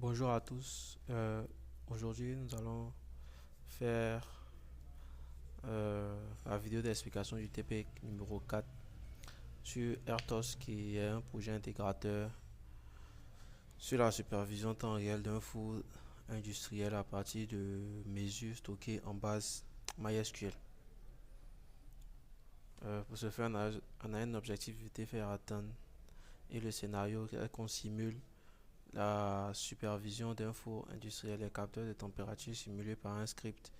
Bonjour à tous. Aujourd'hui, nous allons faire la vidéo d'explication du TP numéro 4 sur RTOS, qui est un projet intégrateur sur la supervision temps réel d'un four industriel à partir de mesures stockées en base MySQL. Pour ce faire, on a un objectif vite fait à atteindre, et le scénario est qu'on simule la supervision d'un four industriel. Les capteurs de température simulés par un script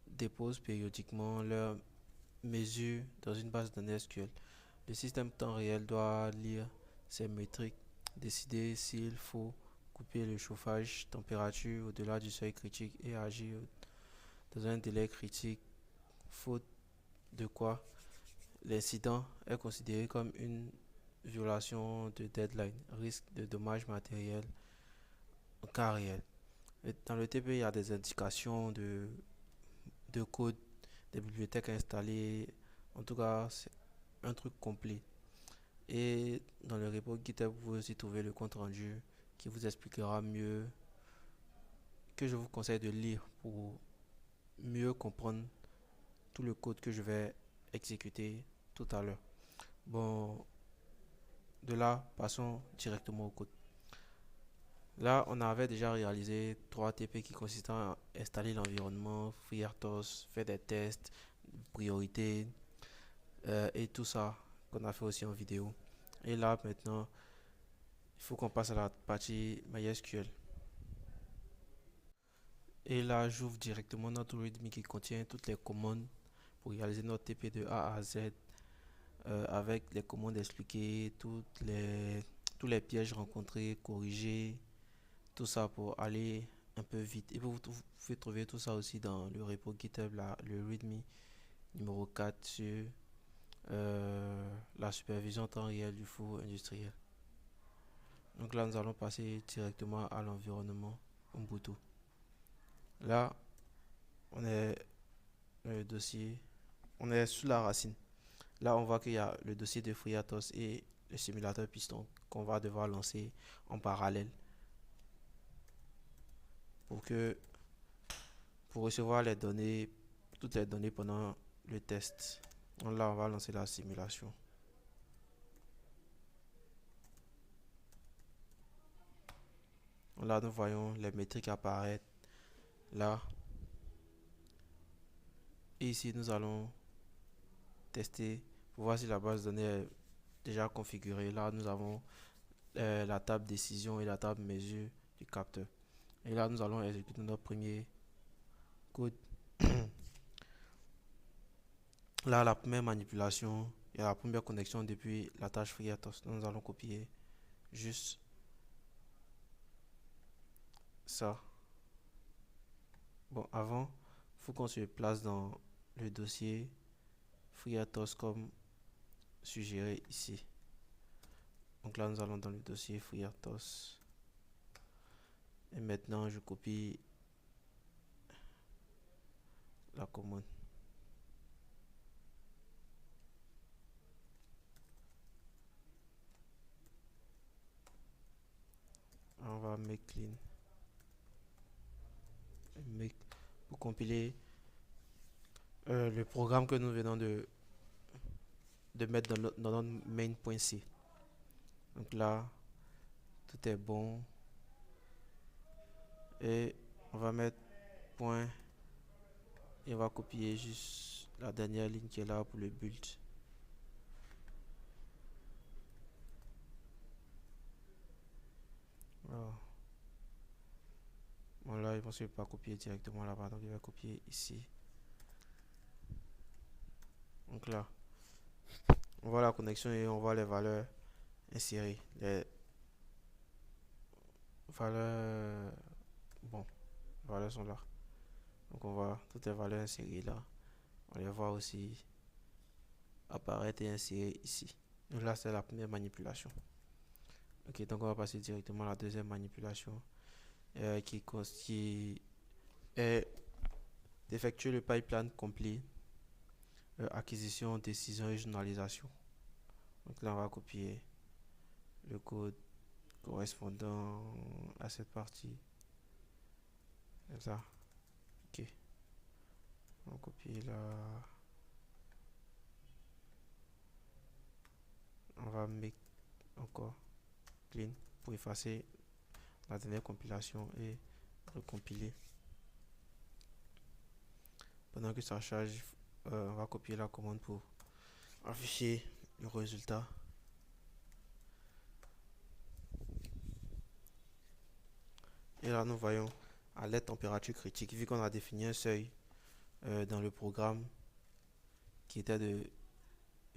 déposent périodiquement leurs mesures dans une base de données SQL. Le système temps réel doit lire ces métriques, décider s'il faut couper le chauffage température au-delà du seuil critique et agir dans un délai critique, faute de quoi l'incident est considéré comme une violation de deadline, risque de dommages matériels en cas réel. Et dans le TP, il y a des indications de code, des bibliothèques installées. En tout cas, c'est un truc complet. Et dans le repo GitHub, vous pouvez aussi trouver le compte rendu qui vous expliquera mieux, que je vous conseille de lire pour mieux comprendre tout le code que je vais exécuter tout à l'heure. Bon, de là, passons directement au code. Là, on avait déjà réalisé 3 TP qui consistent à installer l'environnement, FreeRTOS, faire des tests, priorités, et tout ça qu'on a fait aussi en vidéo. Et là, maintenant, il faut qu'on passe à la partie MySQL. Et là, j'ouvre directement notre README qui contient toutes les commandes pour réaliser notre TP de A à Z, avec les commandes expliquées, tous les pièges rencontrés, corrigés, tout ça pour aller un peu vite. Et vous pouvez trouver tout ça aussi dans le repo GitHub, là, le README numéro 4 sur la supervision en temps réel du four industriel. Donc là, nous allons passer directement à l'environnement Ubuntu. Là, on est dans le dossier, on est sous la racine. Là, on voit qu'il y a le dossier de FreeRTOS et le simulateur Piston qu'on va devoir lancer en parallèle pour que pour recevoir les données, toutes les données pendant le test. Donc là, on va lancer la simulation. Donc là, nous voyons les métriques apparaître là. Et ici, nous allons tester pour voir si la base de données est déjà configurée. Là, nous avons la table décision et la table mesure du capteur. Et là, nous allons exécuter notre premier code. Là, la première manipulation, il y a la première connexion depuis la tâche FreeRTOS. Nous allons copier juste ça. Bon, avant, il faut qu'on se place dans le dossier FreeRTOS comme suggéré ici. Donc là, nous allons dans le dossier FreeRTOS. Et maintenant, je copie la commande. On va make clean. Make, pour compiler le programme que nous venons de mettre dans notre main.c. Donc là, tout est bon. Et on va mettre point et on va copier juste la dernière ligne qui est là pour le build. Alors, bon là, il ne pense pas copier directement là-bas, donc il va copier ici. Donc là, on voit la connexion et on voit les valeurs insérées. Les valeurs, bon, les valeurs sont là. Donc on voit toutes les valeurs insérées là. On les voit aussi apparaître et insérer ici. Donc là, c'est la première manipulation. Ok, donc on va passer directement à la deuxième manipulation, qui est d'effectuer le pipeline complet, acquisition, décision et journalisation. Donc là, on va copier le code correspondant à cette partie. Comme ça. Ok. On va copier là. On va make encore clean pour effacer la dernière compilation et recompiler. Pendant que ça charge, on va copier la commande pour afficher le résultat. Et là, nous voyons à l'aide température critique, vu qu'on a défini un seuil dans le programme qui était de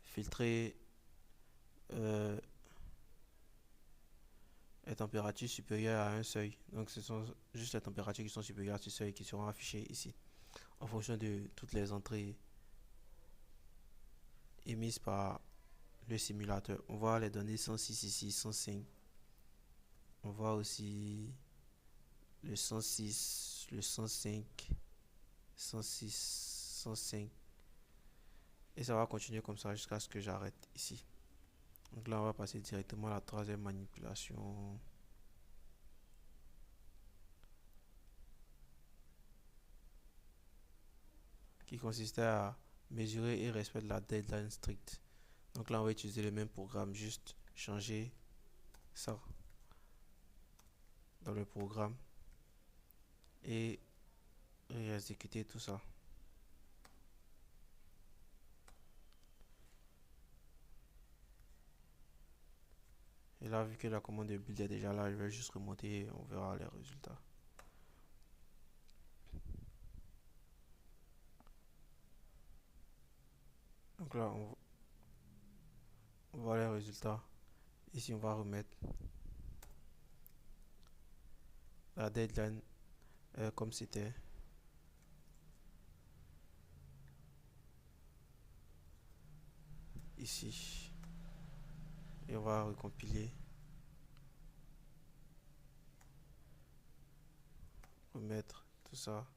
filtrer les températures supérieures à un seuil. Donc, ce sont juste les températures qui sont supérieures à ce seuil qui seront affichées ici, en fonction de toutes les entrées émises par le simulateur. On voit les données 106 ici, 105. On voit aussi le 106, le 105, 106, 105. Et ça va continuer comme ça jusqu'à ce que j'arrête ici. Donc là, on va passer directement à la troisième manipulation. Qui consistait à mesurer et respecter la deadline stricte. Donc là, on va utiliser le même programme, juste changer ça dans le programme et exécuter tout ça. Et là, vu que la commande de build est déjà là, je vais juste remonter et on verra les résultats. Donc là, on voit les résultats. Ici, on va remettre la deadline comme c'était. Ici. Et on va recompiler. Remettre tout ça.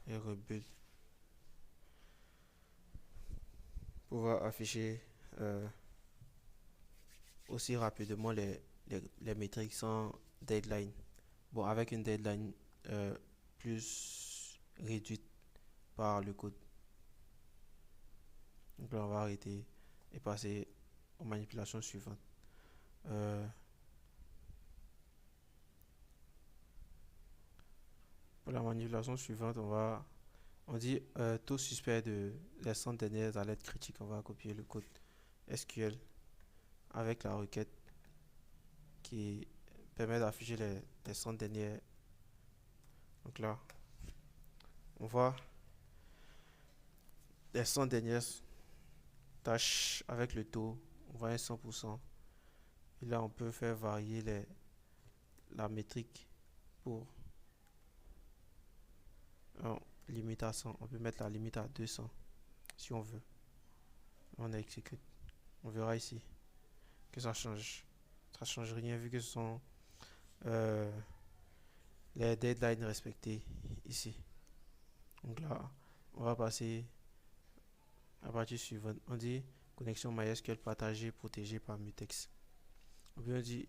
Et rebuild. Pouvoir afficher aussi rapidement les métriques sans deadline. Bon, avec une deadline plus réduite par le code. Donc là, on va arrêter et passer aux manipulations suivantes. Pour la manipulation suivante, on dit taux suspect de les 100 dernières alertes critiques. On va copier le code SQL avec la requête qui permet d'afficher les 100 dernières. Donc là, on voit les 100 dernières tâches avec le taux. On voit un 100%. Et là, on peut faire varier la métrique pour limite à 100. On peut mettre la limite à 200 si on veut. On exécute. On verra ici que ça change. Ça change rien vu que ce sont les deadlines respectées ici. Donc là, on va passer à la partie suivante. On dit connexion MySQL partagée, protégée par Mutex. On dit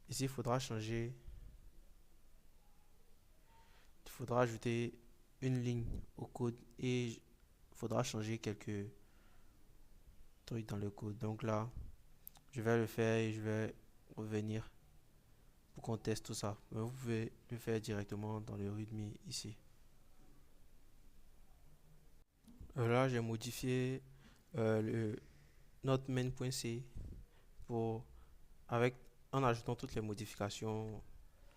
ici, il faudra changer. Il faudra ajouter une ligne au code et il faudra changer quelques trucs dans le code. Donc là, je vais le faire et je vais revenir pour qu'on teste tout ça. Mais vous pouvez le faire directement dans le README ici. Là, j'ai modifié notre main.c en ajoutant toutes les modifications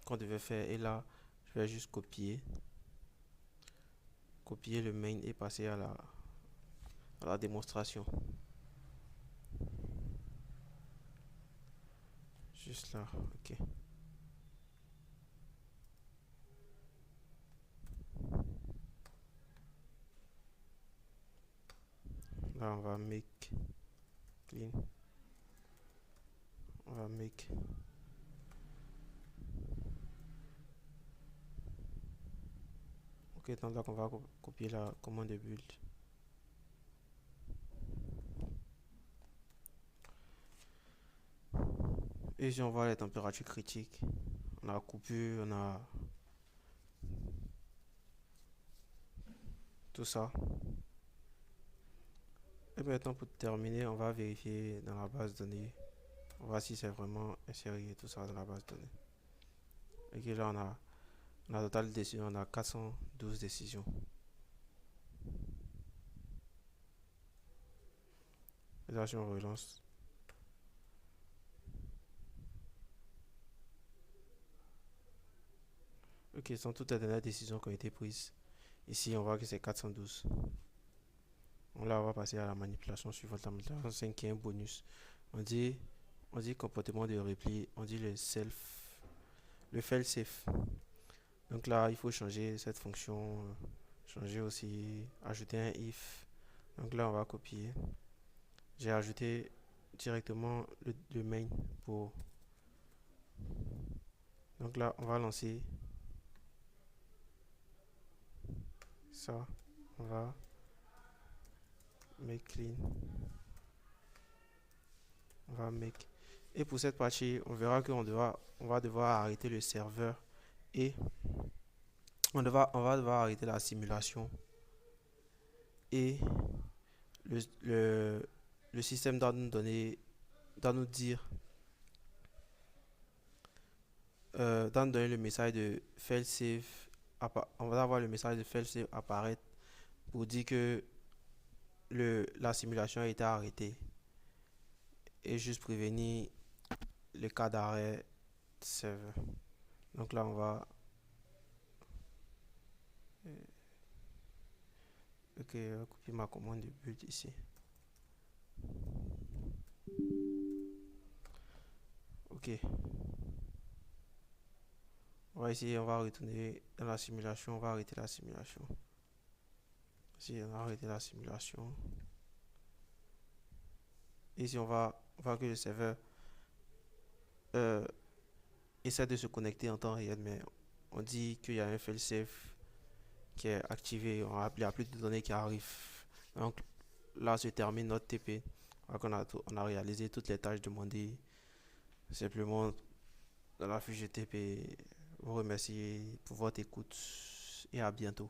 qu'on devait faire. Et là, je vais juste copier le main et passer à la démonstration. Juste là, ok. Là, on va make clean. On va make Ok, donc là, on va copier la commande de build. Et si on voit les températures critiques, on a coupure, on a tout ça. Et maintenant, pour terminer, on va vérifier dans la base de données. On va voir si c'est vraiment inséré tout ça dans la base de données. Ok, là, on a total de décisions, on a 412 décisions. Et là, si on relance, ok, ce sont toutes les dernières décisions qui ont été prises. Ici, on voit que c'est 412. Donc là, on va passer à la manipulation suivante. La manipulation 5 qui est un bonus. On dit, on dit comportement de repli, on dit le fail safe. Donc là, il faut changer cette fonction, changer aussi, ajouter un if. Donc là, on va copier. J'ai ajouté directement le main pour. Donc là, on va lancer ça. On va make clean. On va make. Et pour cette partie, on verra on va devoir arrêter le serveur et on va devoir arrêter la simulation et le, le, le système doit nous donner, doit nous dire, doit nous donner le message de failsafe. On va avoir le message de failsafe apparaître pour dire que la simulation a été arrêtée et juste prévenir le cas d'arrêt serveur. Donc là, ok, on va copier ma commande de build ici. Ok. On va essayer, on va retourner dans la simulation, on va arrêter la simulation. Ici, on va arrêter la simulation. Ici, on va voir que le serveur euh, essaie de se connecter en temps réel, mais on dit qu'il y a un failsafe qui est activé. Il n'y a plus de données qui arrivent. Donc là se termine notre TP. On a réalisé toutes les tâches demandées. Simplement, dans la fiche de TP, vous remercie pour votre écoute et à bientôt.